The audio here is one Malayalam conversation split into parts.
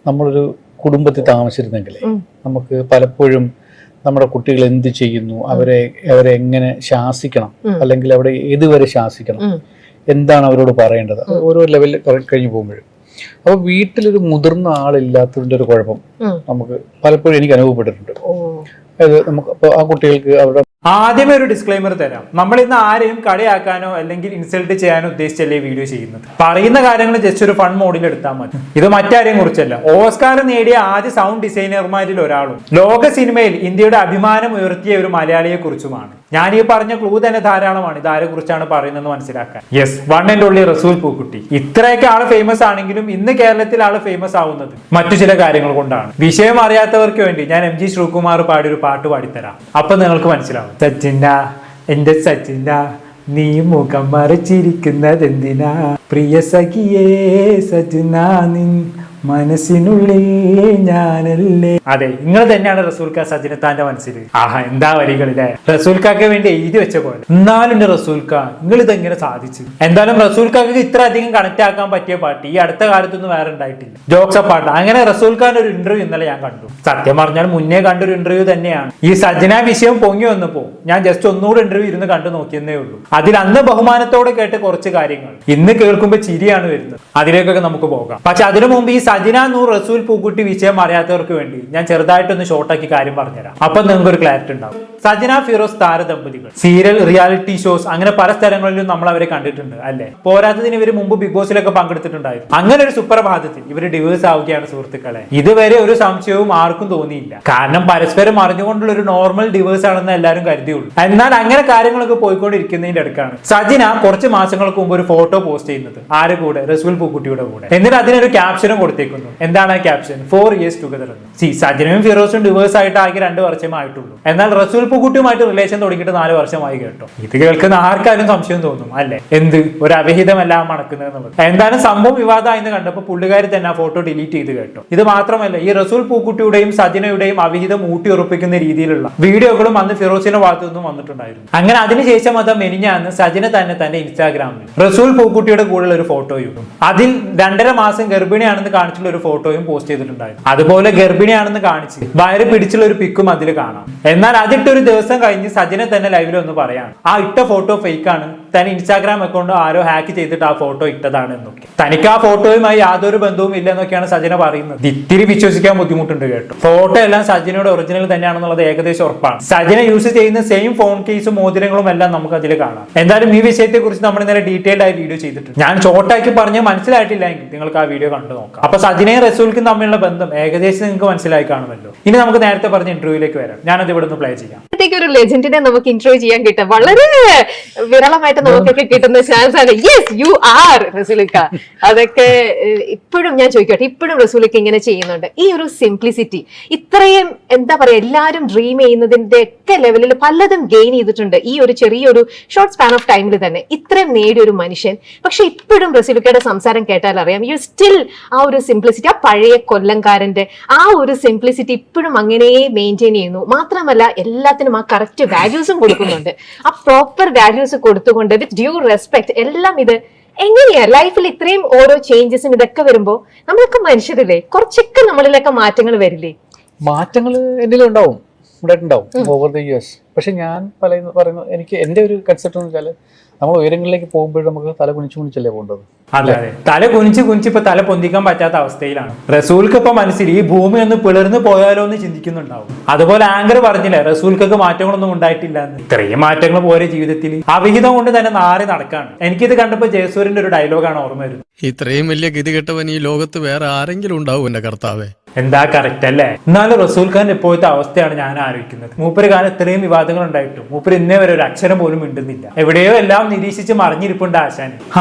നമ്മളൊരു കുടുംബത്തിൽ താമസിച്ചിരുന്നെങ്കിൽ നമുക്ക് പലപ്പോഴും നമ്മുടെ കുട്ടികൾ എന്ത് ചെയ്യുന്നു, അവരെ എങ്ങനെ ശാസിക്കണം, അല്ലെങ്കിൽ അവിടെ ഏതുവരെ ശാസിക്കണം, എന്താണ് അവരോട് പറയേണ്ടത്, ഓരോ ലെവലിൽ കഴിഞ്ഞു പോകുമ്പോഴും. അപ്പൊ വീട്ടിലൊരു മുതിർന്ന ആളില്ലാത്തതിന്റെ ഒരു കുഴപ്പം നമുക്ക് പലപ്പോഴും എനിക്ക് അനുഭവപ്പെട്ടിട്ടുണ്ട്. അതായത് നമുക്ക് അപ്പോൾ ആ കുട്ടികൾക്ക് അവരുടെ ആദ്യമേ ഒരു ഡിസ്ക്ലൈമർ തരാം. നമ്മൾ ഇന്ന് ആരെയും കളിയാക്കാനോ അല്ലെങ്കിൽ ഇൻസൾട്ട് ചെയ്യാനോ ഉദ്ദേശിച്ചല്ലേ വീഡിയോ ചെയ്യുന്നത്. പറയുന്ന കാര്യങ്ങൾ ജസ്റ്റ് ഒരു ഫൺ മോഡിൽ എടുത്താൽ മതി. ഇത് മറ്റാരെയും കുറിച്ചല്ല. ഓസ്കാർ നേടിയ ആദ്യ സൗണ്ട് ഡിസൈനർമാരിൽ ഒരാളും ലോക സിനിമയിൽ ഇന്ത്യയുടെ അഭിമാനം ഉയർത്തിയ ഒരു മലയാളിയെ കുറിച്ചുമാണ്. ഞാൻ ഈ പറഞ്ഞ ക്ലൂ തന്നെ ധാരാളമാണ് ഇതാരെ കുറിച്ചാണ് പറയുന്നത് മനസ്സിലാക്കാൻ. യെസ്, വൺ ആൻഡ് ഓൺലി റസൂൽ പൂക്കുട്ടി. ഇത്രയൊക്കെ ആള് ഫേമസ് ആണെങ്കിലും ഇന്ന് കേരളത്തിൽ ആള് ഫേമസ് ആവുന്നത് മറ്റു ചില കാര്യങ്ങൾ കൊണ്ടാണ്. വിഷയം അറിയാത്തവർക്ക് വേണ്ടി ഞാൻ MG ശ്രീകുമാർ പാടിയ ഒരു പാട്ട് പാടിത്തരാം. അപ്പൊ നിങ്ങൾക്ക് മനസ്സിലാവും. സച്ചിന എന്റെ സച്ചിന, നീ മുഖം മറിച്ചിരിക്കുന്നതെന്തിനാ, പ്രിയ സഖിയേ സജ്ന, നിൻ മനസ്സിനുള്ളിൽ ഞാനല്ലേ. അതെ, നിങ്ങൾ തന്നെയാണ് റസൂൽക്ക സജിനത്താന്റെ മനസ്സിൽ. ആഹാ, എന്താ വരികളില്ലേ. റസൂൽക്കാക്ക് വേണ്ടി എഴുതി വെച്ച പോലെ. എന്നാലും റസൂൽക്ക നിങ്ങൾ ഇതെങ്ങനെ സാധിച്ചു? എന്തായാലും റസൂൽക്കാക്ക് ഇത്ര അധികം കണക്ട് ആക്കാൻ പറ്റിയ പാട്ട് ഈ അടുത്ത കാലത്തൊന്നും വേറെ ഉണ്ടായിട്ടില്ല. ജോക്സ പാട്ട്. അങ്ങനെ റസൂൽഖാന്റെ ഒരു ഇന്റർവ്യൂ ഇന്നലെ ഞാൻ കണ്ടു. സത്യം പറഞ്ഞാൽ മുന്നേ കണ്ടൊരു ഇന്റർവ്യൂ തന്നെയാണ്. ഈ സജ്ന വിഷയം പൊങ്ങി വന്നപ്പോ ഞാൻ ജസ്റ്റ് ഒന്നുകൂടെ ഇന്റർവ്യൂ ഇരുന്ന് കണ്ടു നോക്കിയെന്നേ ഉള്ളൂ. അതിൽ അന്ന് ബഹുമാനത്തോടെ കേട്ട കുറച്ച് കാര്യങ്ങൾ ഇന്ന് കേൾക്കുമ്പോൾ ചിരിയാണ് വരുന്നത്. അതിലേക്കൊക്കെ നമുക്ക് പോകാം. പക്ഷെ അതിനു മുമ്പ് ഈ സജിന നൂർ റസൂൽ പൂക്കുട്ടി വിഷയം അറിയാത്തവർക്ക് വേണ്ടി ഞാൻ ചെറുതായിട്ടൊന്ന് ഷോർട്ടാക്കി കാര്യം പറഞ്ഞുതരാം. അപ്പൊ നിങ്ങൾക്ക് ഒരു ക്ലാരിറ്റി ഉണ്ടാവും. സജിന ഫിറോസ് താരദമ്പതികൾ സീരിയൽ, റിയാലിറ്റി ഷോസ് അങ്ങനെ പല സ്ഥലങ്ങളിലും നമ്മൾ അവരെ കണ്ടിട്ടുണ്ട് അല്ലെ. പോരാത്തതിന് ഇവര് മുമ്പ് ബിഗ് ബോസിലൊക്കെ പങ്കെടുത്തിട്ടുണ്ടായിരുന്നു. അങ്ങനെ ഒരു സുപ്രഭാതത്തിൽ ഇവര് ഡിവേഴ്സ് ആവുകയാണ് സുഹൃത്തുക്കളെ. ഇതുവരെ ഒരു സംശയവും ആർക്കും തോന്നിയില്ല. കാരണം പരസ്പരം അറിഞ്ഞുകൊണ്ടുള്ള ഒരു നോർമൽ ഡിവേഴ്സ് ആണെന്ന് എല്ലാവരും കരുതിയുള്ളൂ. എന്നാൽ അങ്ങനെ കാര്യങ്ങളൊക്കെ പോയിക്കൊണ്ടിരിക്കുന്നതിന്റെ അടുക്കാണ് സജിന കുറച്ച് മാസങ്ങൾക്ക് മുമ്പ് ഒരു ഫോട്ടോ പോസ്റ്റ് ചെയ്യുന്നത്. ആരുടെ കൂടെ? റസൂൽ പൂക്കുട്ടിയുടെ കൂടെ. എന്നിട്ട് അതിനൊരു ക്യാപ്ഷനും കൊടുത്തേക്കുന്നു. എന്താണ് ആ ക്യാപ്ഷൻ? 4 years together എന്ന്. സജിനയും ഫിറോസും ഡിവേഴ്സ് ആയിട്ട് ആകെ 2 വർഷമേ ആയിട്ടുള്ളൂ. എന്നാൽ റസൂൽ പൂക്കുട്ടിയുമായിട്ട് റിലേഷൻ തുടങ്ങിയിട്ട് 4 വർഷമായി കേട്ടോ. ഇത് കേൾക്കുന്ന ആർക്കാരും സംശയം തോന്നും അല്ലെ, എന്ത് ഒരു അവിഹിതമെല്ലാം മണക്കുന്നത് എന്നുള്ളത്. എന്തായാലും സംഭവം വിവാദമായെന്ന് കണ്ടപ്പോൾ പുള്ളിക്കാരി തന്നെ ആ ഫോട്ടോ ഡിലീറ്റ് ചെയ്ത് കേട്ടോ. ഇത് മാത്രമല്ല, ഈ റസൂൽ പൂക്കുട്ടിയുടെയും സജിനയുടെയും അവിഹിതം ഊട്ടി ഉറപ്പിക്കുന്ന രീതിയിലുള്ള വീഡിയോകളും അന്ന് ഫിറോസിന്റെ ഭാഗത്തു നിന്നും വന്നിട്ടുണ്ടായിരുന്നു. അങ്ങനെ അതിനുശേഷം അത് മെനിഞ്ഞാന്ന് സജിന തന്നെ തന്റെ ഇൻസ്റ്റാഗ്രാമിൽ റസൂൽ പൂക്കുട്ടിയുടെ കൂടെയുള്ള ഒരു ഫോട്ടോയും അതിൽ 2.5 മാസം ഗർഭിണിയാണെന്ന് കാണിച്ചുള്ള ഒരു ഫോട്ടോയും പോസ്റ്റ് ചെയ്തിട്ടുണ്ടായിരുന്നു. അതുപോലെ ഗർഭിണിയാണെന്ന് കാണിച്ച് വയറ് പിടിച്ചുള്ള ഒരു പിക്കും അതിൽ കാണാം. എന്നാൽ അതിട്ടൊരു ദിവസം കഴിഞ്ഞ് സജിന തന്നെ ലൈവിൽ ഒന്ന് പറയാണ് ആ ഇട്ട ഫോട്ടോ ഫേക്ക് ആണ്, തന്നെ ഇൻസ്റ്റാഗ്രാം അക്കൗണ്ട് ആരോ ഹാക്ക് ചെയ്തിട്ട് ആ ഫോട്ടോ ഇട്ടതാണ് എന്നൊക്കെ. തനിക്ക് ആ ഫോട്ടോയുമായി യാതൊരു ബന്ധവും ഇല്ല എന്നൊക്കെയാണ് സജിന പറയുന്നത്. ഇത്തിരി വിശ്വസിക്കാൻ ബുദ്ധിമുട്ടുണ്ട് കേട്ടോ. ഫോട്ടോ എല്ലാം സജിനയുടെ ഒറിജിനൽ തന്നെയാണെന്നുള്ളത് ഏകദേശം ഉറപ്പാണ്. സജിന യൂസ് ചെയ്യുന്ന സെയിം ഫോൺ കേസും മോതിരങ്ങളും എല്ലാം നമുക്ക് അതിൽ കാണാം. എന്തായാലും ഈ വിഷയത്തെ കുറിച്ച് നമ്മൾ ഇന്നലെ ഡീറ്റെയിൽഡ് ആയി വീഡിയോ ചെയ്തിട്ടുണ്ട്. ഞാൻ ഷോർട്ടാക്കി പറഞ്ഞ് മനസ്സിലായിട്ടില്ല എങ്കിൽ നിങ്ങൾക്ക് ആ വീഡിയോ കണ്ടു നോക്കാം. അപ്പൊ സജിനയും റസൂൽക്കും തമ്മിലുള്ള ബന്ധം ഏകദേശം നിങ്ങൾക്ക് മനസ്സിലായി കാണുമല്ലോ. ഇനി നമുക്ക് നേരത്തെ പറഞ്ഞ ഇന്റർവ്യൂയിലേക്ക് വരാം. ഞാനത് ഇവിടെ നിന്ന് പ്ലേ ചെയ്യാം. ഒരു ലെജൻഡിനെ നമുക്ക് ഇന്റർവ്യൂ ചെയ്യാൻ കിട്ടും. വളരെ വിരളമായിട്ട് നമുക്കൊക്കെ കിട്ടുന്ന ചാൻസ് ആണ്. യെസ്, യു ആർ റസൂലിക്ക. അതൊക്കെ ഇപ്പോഴും ഞാൻ ചോദിക്കട്ടെ, ഇപ്പോഴും റസൂലിക്ക ഇങ്ങനെ ചെയ്യുന്നുണ്ട്. ഈ ഒരു സിംപ്ലിസിറ്റി, ഇത്രയും എന്താ പറയാ, എല്ലാവരും ഡ്രീം ചെയ്യുന്നതിന്റെ ഒക്കെ ലെവലിൽ പലതും ഗെയിൻ ചെയ്തിട്ടുണ്ട് ഈ ഒരു ചെറിയൊരു ഷോർട്ട് സ്പാൻ ഓഫ് ടൈമിൽ തന്നെ. ഇത്രയും നേടിയ ഒരു മനുഷ്യൻ, പക്ഷെ ഇപ്പോഴും റസൂലിക്കയുടെ സംസാരം കേട്ടാൽ അറിയാം യു സ്റ്റിൽ ആ ഒരു സിംപ്ലിസിറ്റി, ആ പഴയ കൊല്ലംകാരന്റെ ആ ഒരു സിംപ്ലിസിറ്റി ഇപ്പോഴും അങ്ങനെ മെയിൻറ്റെയിൻ ചെയ്യുന്നു. മാത്രമല്ല എല്ലാത്തിനും ആ കറക്റ്റ് വാല്യൂസും കൊടുക്കുന്നുണ്ട്. ആ പ്രോപ്പർ വാല്യൂസ് കൊടുത്തുകൊണ്ട് വിത്ത് ഡ്യൂ റെസ്പെക്ട് എല്ലാം. ഇത് എങ്ങനെയാ ലൈഫിൽ ഇത്രയും ഓരോ ചേഞ്ചസും ഇതൊക്കെ വരുമ്പോ നമ്മളൊക്കെ മനുഷ്യരില്ലേ, കുറച്ചൊക്കെ നമ്മളിലൊക്കെ മാറ്റങ്ങൾ വരില്ലേ? മാറ്റങ്ങൾ എന്തെങ്കിലും ഉണ്ടാവും, ഇവിടെ ഉണ്ടാവും ഓവർ ദ ഇയേഴ്സ്. പക്ഷെ ഞാൻ പറയുന്നത് എനിക്ക് എൻ്റെ ഒരു കൺസെപ്റ്റ് എന്ന് വെച്ചാൽ നമ്മൾ ഉയരങ്ങളിലേക്ക് പോകുമ്പോഴും നമുക്ക് തല കുനിച്ചല്ലേ പോകേണ്ടത്. അതെ അതെ, തല കുനിച്ച് ഇപ്പൊ തല പൊന്തിക്കാൻ പറ്റാത്ത അവസ്ഥയിലാണ് റസൂൽക്ക്. ഇപ്പൊ മനസ്സിൽ ഈ ഭൂമി ഒന്ന് പിളർന്നു പോയാലോ എന്ന് ചിന്തിക്കുന്നുണ്ടാവും. അതുപോലെ ആങ്കർ പറഞ്ഞില്ലേ റസൂൽക്കൊക്കെ മാറ്റങ്ങളൊന്നും ഉണ്ടായിട്ടില്ല എന്ന്. ഇത്രയും മാറ്റങ്ങൾ പോലെ ജീവിതത്തിൽ അവിഹിതം കൊണ്ട് തന്നെ നാറി നടക്കാണ്. എനിക്കിത് കണ്ടപ്പോ ജയസൂര്യന്റെ ഒരു ഡയലോഗാണ് ഓർമ്മ വരുന്നത്. ഇത്രയും വലിയ ഗതികെട്ടവൻ ഈ ലോകത്ത് വേറെ ആരെങ്കിലും ഉണ്ടാവും എന്റെ കർത്താവേ. എന്താ കറക്റ്റ് അല്ലേ? എന്നാലും റസൂൽ ഖാൻ ഇപ്പോഴത്തെ അവസ്ഥയാണ് ഞാൻ ആലോചിക്കുന്നത്. മൂപ്പര് കാലം ഇത്രയും വിവാദങ്ങൾ ഉണ്ടായിട്ടും മൂപ്പര് ഇന്നേ വരെ ഒരു അക്ഷരം പോലും മിണ്ടുന്നില്ല. എവിടെയോ എല്ലാം നിരീക്ഷിച്ച് മറിഞ്ഞിരിപ്പുണ്ട് ആശാൻ.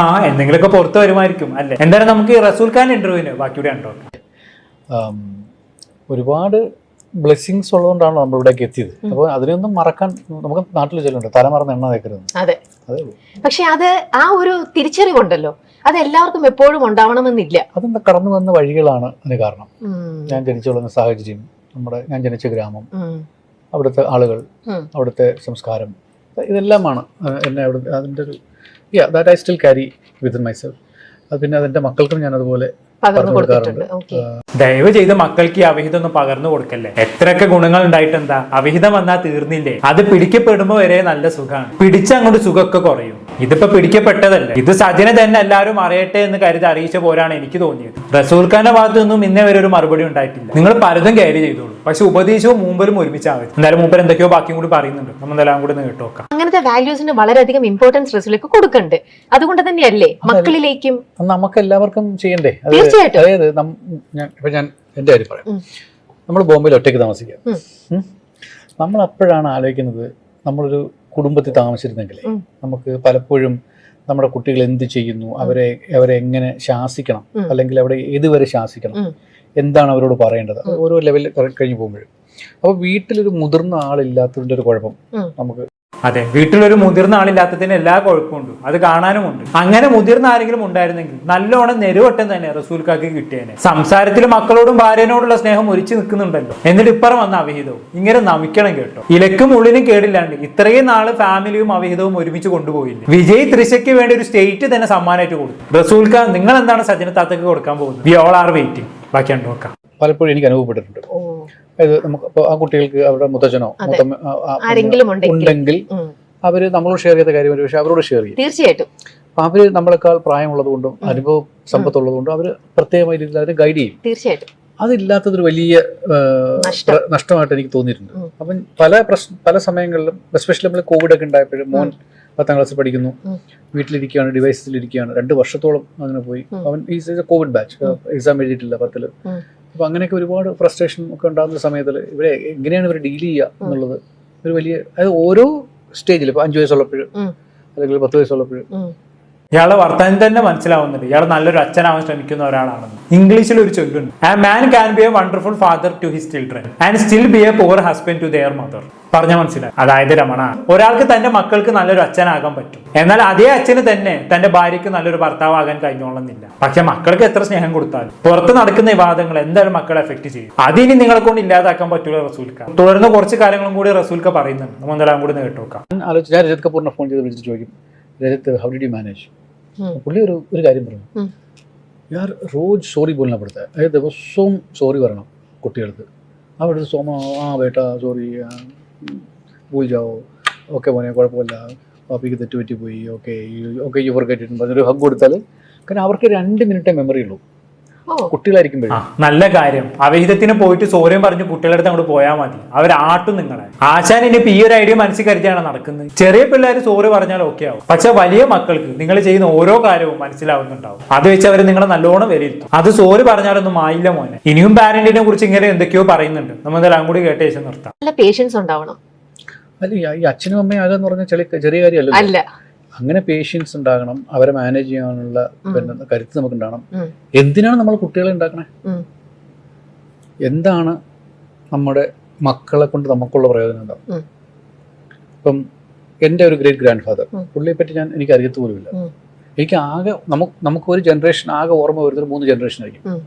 എന്തെങ്കിലുമൊക്കെ പുറത്തു വരുമായിരിക്കും അല്ലെ. എന്തായാലും നമുക്ക് റസൂൽ ഖാൻ ഇന്റർവ്യൂവിന് ബാക്കിയുടെ കണ്ടോ. ഒരുപാട് ബ്ലെസ്സിങ്സ് ഉള്ളതുകൊണ്ടാണ് നമ്മൾ ഇവിടേക്ക് എത്തിയത്. അപ്പോൾ അതിനൊന്നും മറക്കാൻ നമുക്ക് നാട്ടിൽ ചെല്ലുണ്ട്, തല മറന്ന് എണ്ണ തേക്കരുത്. അതെ, പക്ഷെ അത് ആ ഒരു തിരിച്ചറിവുണ്ടല്ലോ, അത് എല്ലാവർക്കും എപ്പോഴും ഉണ്ടാവണമെന്നില്ല. അതെന്താ കടന്നു വന്ന വഴികളാണ് അതിന് കാരണം. ഞാൻ ജനിച്ചു വളർന്ന സാഹചര്യം, ഞാൻ ജനിച്ച ഗ്രാമം, അവിടുത്തെ ആളുകൾ, അവിടുത്തെ സംസ്കാരം, ഇതെല്ലാമാണ് എന്നെ അവിടെ അതിൻ്റെ ഒരു that I still carry within myself. അത് പിന്നെ അതെൻ്റെ മക്കൾക്കും ഞാൻ അതുപോലെ പറഞ്ഞു കൊടുക്കാറുണ്ട്. ദയവ് ചെയ്ത് മക്കൾക്ക് ഈ അവിഹിതം ഒന്നും പകർന്നു കൊടുക്കല്ലേ. എത്രയൊക്കെ ഗുണങ്ങൾ ഉണ്ടായിട്ടെന്താ, അവിഹിതം വന്നാൽ തീർന്നില്ലേ. അത് പിടിക്കപ്പെടുമ്പോ വരെ നല്ല സുഖമാണ്, പിടിച്ചങ്ങോട്ട് സുഖമൊക്കെ കുറയും. ഇതിപ്പോ പിടിക്കപ്പെട്ടതല്ല, ഇത് സജന തന്നെ എല്ലാവരും അറിയട്ടെ എന്ന് കരുതി അറിയിച്ച പോലാണ് എനിക്ക് തോന്നിയത്. റസൂൽ ഖാന്റെ ഭാഗത്തു നിന്നും ഇന്നേ വരെ ഒരു മറുപടി ഉണ്ടായിട്ടില്ല. നിങ്ങൾ പലതും ക്യാരി ചെയ്തോളൂ, പക്ഷെ ഉപദേശവും മൂപ്പരും ഒരുമിച്ചാവും. എന്തായാലും മൂപ്പർ എന്തൊക്കെയോ ബാക്കിയും കൂടി പറയുന്നുണ്ട്, നമ്മൾ എല്ലാം കൂടി കേട്ടു നോക്കാം. അങ്ങനത്തെ വാല്യൂസിന് വളരെയധികം ഇമ്പോർട്ടൻസ് റസൂലേക്ക് കൊടുക്കുന്നുണ്ട്. അതുകൊണ്ട് തന്നെയല്ലേ മക്കളിലേക്കും നമുക്ക് എല്ലാവർക്കും ചെയ്യണ്ടേ. തീർച്ചയായിട്ടും. അതായത് ഞാൻ എന്റെ കാര്യം പറയാം. നമ്മൾ ബോംബെയിൽ ഒറ്റയ്ക്ക് താമസിക്കുക. നമ്മൾ അപ്പോഴാണ് ആലോചിക്കുന്നത്, നമ്മളൊരു കുടുംബത്തിൽ താമസിച്ചിരുന്നെങ്കിൽ നമുക്ക് പലപ്പോഴും നമ്മുടെ കുട്ടികൾ എന്ത് ചെയ്യുന്നു, അവരെ എങ്ങനെ ശാസിക്കണം, അല്ലെങ്കിൽ അവിടെ ഏതുവരെ ശാസിക്കണം, എന്താണ് അവരോട് പറയേണ്ടത്, ഓരോ ലെവലിൽ കഴിഞ്ഞു പോകുമ്പോഴും. അപ്പോൾ വീട്ടിലൊരു മുതിർന്ന ആളില്ലാത്തതിന്റെ ഒരു കുഴപ്പം നമുക്ക്. അതെ, വീട്ടിലൊരു മുതിർന്ന ആളില്ലാത്തതിന് എല്ലാ കുഴപ്പമുണ്ട്, അത് കാണാനുമുണ്ട്. അങ്ങനെ മുതിർന്ന ആരെങ്കിലും ഉണ്ടായിരുന്നെങ്കിൽ നല്ലോണം നെരുവട്ടം തന്നെ റസൂൽക്കാക്ക് കിട്ടിയേനെ. സംസാരത്തിൽ മക്കളോടും ഭാര്യനോടുള്ള സ്നേഹം ഒരിച്ചു നിൽക്കുന്നുണ്ടല്ലോ, എന്നിട്ട് ഇപ്പുറം വന്ന അവിഹിതവും. ഇങ്ങനെ നമിക്കണം കേട്ടോ. ഇലക്കും ഉള്ളിനും കേടില്ലാണ്ട് ഇത്രയും നാള് ഫാമിലിയും അവിഹിതവും ഒരുമിച്ച് കൊണ്ടുപോയില്ല. വിജയ് തൃശയ്ക്ക് വേണ്ടി ഒരു സ്റ്റേറ്റ് തന്നെ സമ്മാനമായിട്ട് കൊടുത്തു. റസൂൽക്ക, നിങ്ങൾ എന്താണ് സജന താത്തക്ക് കൊടുക്കാൻ പോകുന്നത്? We all are waiting. ബാക്കി നോക്കാം. പലപ്പോഴും എനിക്ക് അനുഭവപ്പെട്ടിട്ടുണ്ട്. അതായത് നമുക്ക് ഇപ്പോൾ ആ കുട്ടികൾക്ക് അവരുടെ മുത്തച്ഛനോ ആരെങ്കിലും ഉണ്ടെങ്കിൽ അവര് നമ്മളോട് ഷെയർ ചെയ്ത കാര്യം പക്ഷെ അവരോട് ഷെയർ ചെയ്യും. തീർച്ചയായിട്ടും. അപ്പൊ അവര് നമ്മളെക്കാൾ പ്രായമുള്ളത് കൊണ്ടും അനുഭവ സമ്പത്തുള്ളത് കൊണ്ടും അവര് പ്രത്യേകമായ രീതിയിൽ അവരെ ഗൈഡ് ചെയ്യും. തീർച്ചയായിട്ടും. അതില്ലാത്തതൊരു വലിയ നഷ്ടമായിട്ട് എനിക്ക് തോന്നിയിട്ടുണ്ട്. അപ്പം പല സമയങ്ങളിലും എസ്പെഷ്യലി നമ്മൾ കോവിഡ് ഒക്കെ ഉണ്ടായപ്പോഴും മോൻ 10ാം ക്ലാസ്സിൽ പഠിക്കുന്നു, വീട്ടിലിരിക്കുകയാണ്, ഡിവൈസിലിരിക്കുകയാണ്, 2 വർഷത്തോളം അങ്ങനെ പോയി. അവൻ കോവിഡ് ബാച്ച്, എക്സാം എഴുതിയിട്ടില്ല 10ൽ. അപ്പൊ അങ്ങനെയൊക്കെ ഒരുപാട് ഫ്രസ്ട്രേഷൻ ഒക്കെ ഉണ്ടാകുന്ന സമയത്തിൽ ഇവരെ എങ്ങനെയാണ് ഇവർ ഡീൽ ചെയ്യുക എന്നുള്ളത് ഒരു വലിയ, അതായത് ഓരോ സ്റ്റേജിൽ ഇപ്പൊ 5 വയസ്സുള്ളപ്പോഴും അല്ലെങ്കിൽ 10 വയസ്സുള്ളപ്പോഴും ഇയാളെ വർത്തമാനം തന്നെ മനസ്സിലാവുന്നുണ്ട് ഇയാൾ നല്ലൊരു അച്ഛനാവാൻ ശ്രമിക്കുന്ന ഒരാളാണെന്ന്. ഇംഗ്ലീഷിൽ ഒരു ചൊല്ലുണ്ട്, a man can be a wonderful father to his children and still be a poor husband to their mother. പറഞ്ഞ മനസ്സിലായി. അതായത് രമണ, ഒരാൾക്ക് തന്റെ മക്കൾക്ക് നല്ലൊരു അച്ഛനാകാൻ പറ്റും, എന്നാൽ അതേ അച്ഛന് തന്നെ തന്റെ ഭാര്യയ്ക്ക് നല്ലൊരു ഭർത്താവാകാൻ കഴിഞ്ഞോളുന്നില്ല. പക്ഷെ മക്കൾക്ക് എത്ര സ്നേഹം കൊടുത്താലും പുറത്ത് നടക്കുന്ന വിവാദങ്ങൾ എന്തായാലും മക്കളെ എഫക്ട് ചെയ്യും. അതിനി നിങ്ങളെ കൊണ്ട് ഇല്ലാതാക്കാൻ പറ്റൂല റസൂൽക്ക. തുടർന്ന് കുറച്ച് കാര്യങ്ങളും കൂടി റസൂൽക്ക പറയുന്നുണ്ട്, നമ്മളെല്ലാം കൂടി കേട്ടോക്കാം. ഞാൻ രജത് കപൂറിനെ ഫോൺ ചെയ്ത് വിളിച്ച് ചോദിക്കും, Rajat how did you manage? പുള്ളി ഒരു കാര്യം പറഞ്ഞു, യാർ റോജ് സോറി ബോलना पड़ता है. അതായത് ദിവസവും സോറി പറയണം കുട്ടികൾക്ക്. അവിടെ സോമ Beta sorry Phool Joao, okay മോനെ കുഴപ്പമില്ല, പാപ്പിക്ക് തെറ്റ് പറ്റിപ്പോയി, ഓക്കെ യു ഫോർഗെറ്റ് ഇറ്റ് പറഞ്ഞൊരു ഹഗ് കൊടുത്താൽ, കാരണം അവർക്ക് 2 മിനിറ്റേ മെമ്മറി ഉള്ളൂ കുട്ടികളായിരിക്കുമ്പോഴേ. നല്ല കാര്യം. അവിഹിതത്തിന് പോയിട്ട് സോറിയും പറഞ്ഞ് കുട്ടികളുടെ അടുത്ത് അങ്ങോട്ട് പോയാൽ മതി, അവരാട്ടും നിങ്ങളെ. ആശാൻ ഇനിയിപ്പോ ഈ ഒരു ഐഡിയ മനസ്സിൽ കരുതിയാണ് നടക്കുന്നത്. ചെറിയ പിള്ളേർ സോറി പറഞ്ഞാൽ ഓക്കെ ആവും, പക്ഷെ വലിയ മക്കൾക്ക് നിങ്ങൾ ചെയ്യുന്ന ഓരോ കാര്യവും മനസ്സിലാവുന്നുണ്ടാവും. അത് വെച്ച് അവർ നിങ്ങളെ നല്ലോണം വിലയിരുത്തും. അത് സോറി പറഞ്ഞാലൊന്നും ആയില്ല മോനെ. ഇനിയും പാരന്റിനെ കുറിച്ച് ഇങ്ങനെ എന്തൊക്കെയോ പറയുന്നുണ്ട്, നമ്മളെല്ലാം കൂടി കേട്ട ശേഷം നിർത്താം. നല്ല പേഷ്യൻസ് ഉണ്ടാവണം. അല്ല, ഈ അച്ഛനും അമ്മയും ആകാന്ന് പറഞ്ഞാൽ ചെറിയ കാര്യമല്ല. അങ്ങനെ പേഷ്യൻസ് ഉണ്ടാകണം, അവരെ മാനേജ് ചെയ്യാനുള്ള കരുത്ത് നമുക്ക് ഉണ്ടാകണം. എന്തിനാണ് നമ്മൾ കുട്ടികളെ ഉണ്ടാക്കണേ? എന്താണ് നമ്മുടെ മക്കളെ കൊണ്ട് നമുക്കുള്ള പ്രയോജനം ഉണ്ടാവും? ഇപ്പം എൻ്റെ ഒരു ഗ്രേറ്റ് ഗ്രാൻഡ് ഫാദർ, പുള്ളിയെ പറ്റി എനിക്ക് അറിയത്ത് പോലുമില്ല. എനിക്ക് ആകെ നമുക്ക് ഒരു ജനറേഷൻ ആകെ ഓർമ്മ വരുന്നത് 3 ജനറേഷൻ ആയിരിക്കും.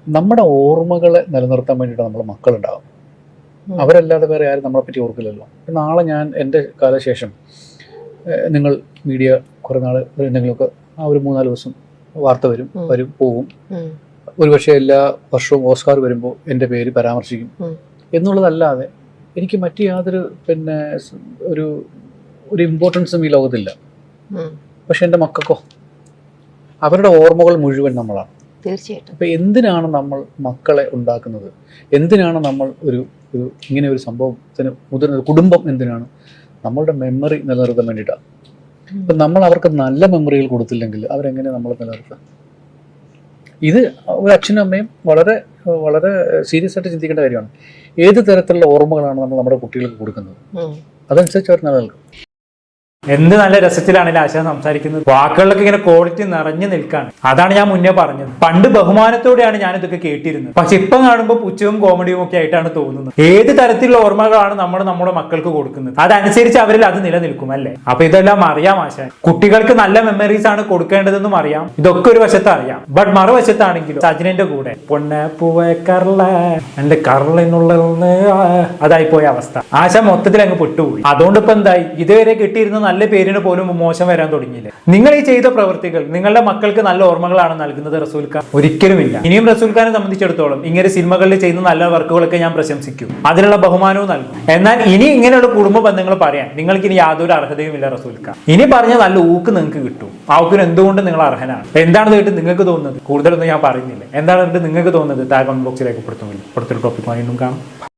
നമ്മുടെ ഓർമ്മകളെ നിലനിർത്താൻ വേണ്ടിയിട്ട് നമ്മൾ മക്കളുണ്ടാകും. അവരല്ലാതെ വേറെ ആരും നമ്മളെ പറ്റി ഓർക്കില്ലല്ലോ. നാളെ ഞാൻ എൻ്റെ കാലശേഷം നിങ്ങൾ മീഡിയ കുറേ നാൾ എന്തെങ്കിലുമൊക്കെ ആ ഒരു 3-4 ദിവസം വാർത്ത വരും പോകും. ഒരുപക്ഷെ എല്ലാ വർഷവും ഓസ്കാർ വരുമ്പോൾ എൻ്റെ പേര് പരാമർശിക്കും എന്നുള്ളതല്ലാതെ എനിക്ക് മറ്റു യാതൊരു ഒരു ഇമ്പോർട്ടൻസും ഈ ലോകത്തില്ല. പക്ഷെ എൻ്റെ മക്കൾക്കോ അവരുടെ ഓർമ്മകൾ മുഴുവൻ നമ്മളാണ്. തീർച്ചയായിട്ടും. അപ്പം എന്തിനാണ് നമ്മൾ മക്കളെ ഉണ്ടാക്കുന്നത്? എന്തിനാണ് നമ്മൾ ഇങ്ങനെ ഒരു സംഭവത്തിന് മുതിർന്നത്? കുടുംബം എന്തിനാണ്? നമ്മളുടെ മെമ്മറി നിലനിർത്താൻ വേണ്ടിയിട്ടാണ്. ഇപ്പം നമ്മൾ അവർക്ക് നല്ല മെമ്മറികൾ കൊടുത്തില്ലെങ്കിൽ അവരെങ്ങനെ നമ്മൾ നിലനിർത്താം? ഇത് ഒരു അച്ഛനും അമ്മയും വളരെ വളരെ സീരിയസ് ആയിട്ട് ചിന്തിക്കേണ്ട കാര്യമാണ്. ഏത് തരത്തിലുള്ള ഓർമ്മകളാണ് നമ്മൾ നമ്മുടെ കുട്ടികൾക്ക് കൊടുക്കുന്നത്, അതനുസരിച്ച് അവർ നിലനിൽക്കും. എന്ത് നല്ല രസത്തിലാണല്ലോ ആശാൻ സംസാരിക്കുന്നത്. വാക്കുകളിലൊക്കെ ഇങ്ങനെ ക്വാളിറ്റി നിറഞ്ഞു നിൽക്കാണ്. അതാണ് ഞാൻ മുന്നേ പറഞ്ഞത്. പണ്ട് ബഹുമാനത്തോടെയാണ് ഞാൻ ഇതൊക്കെ കേട്ടിരുന്നത്, പക്ഷെ ഇപ്പം കാണുമ്പോൾ പുച്ഛവും കോമഡിയും ഒക്കെ ആയിട്ടാണ് തോന്നുന്നത്. ഏത് തരത്തിലുള്ള ഓർമ്മകളാണ് നമ്മൾ നമ്മുടെ മക്കൾക്ക് കൊടുക്കുന്നത്, അതനുസരിച്ച് അവരിൽ അത് നിലനിൽക്കും അല്ലേ? അപ്പൊ ഇതെല്ലാം അറിയാം ആശാൻ. കുട്ടികൾക്ക് നല്ല മെമ്മറീസ് ആണ് കൊടുക്കേണ്ടതെന്നും അറിയാം, ഇതൊക്കെ ഒരു വശത്ത് അറിയാം. ബട്ട് മറുവശത്താണെങ്കിലും സജിനന്റെ കൂടെ പൊന്നെ പൂവേ കർല എന്റെ കർലെന്നുള്ള അതായി പോയ അവസ്ഥ. ആശാൻ മൊത്തത്തിൽ അങ്ങ് പെട്ടുപോയി. അതുകൊണ്ട് ഇപ്പൊ എന്തായി, ഇതുവരെ കിട്ടിയിരുന്ന നല്ല നല്ല പേരിന് പോലും മോശം വരാൻ തുടങ്ങിയില്ലേ? നിങ്ങൾ ഈ ചെയ്ത പ്രവൃത്തികൾ നിങ്ങളുടെ മക്കൾക്ക് നല്ല ഓർമ്മകളാണ് നൽകുന്നത് റസൂൽ ഖാൻ? ഒരിക്കലുമില്ല. ഇനിയും റസൂൽ ഖാനെ സംബന്ധിച്ചിടത്തോളം ഇങ്ങനെ സിനിമകളിൽ ചെയ്യുന്ന നല്ല വർക്കുകളൊക്കെ ഞാൻ പ്രശംസിക്കും, അതിനുള്ള ബഹുമാനവും നൽകും. എന്നാൽ ഇനി ഇങ്ങനെയുള്ള കുടുംബ ബന്ധങ്ങൾ പറയാൻ നിങ്ങൾക്ക് ഇനി യാതൊരു അർഹതയും ഇല്ല റസൂൽ ഖാൻ. ഇനി പറഞ്ഞ നല്ല ഊക്ക് നിങ്ങൾക്ക് കിട്ടും. ആ ഊക്കിന് എന്തുകൊണ്ട് നിങ്ങൾ അർഹനാണ്? എന്താണെന്ന് കേട്ട് നിങ്ങൾക്ക് തോന്നുന്നത്? കൂടുതലൊന്നും ഞാൻ പറയുന്നില്ല. എന്താണെന്ന് നിങ്ങൾക്ക് തോന്നുന്നത് താഴെ കമന്റ് ബോക്സിൽ രേഖപ്പെടുത്തുമല്ലോ. അടുത്തൊരു ടോപ്പിക്കുമായി വീണ്ടും കാണാം.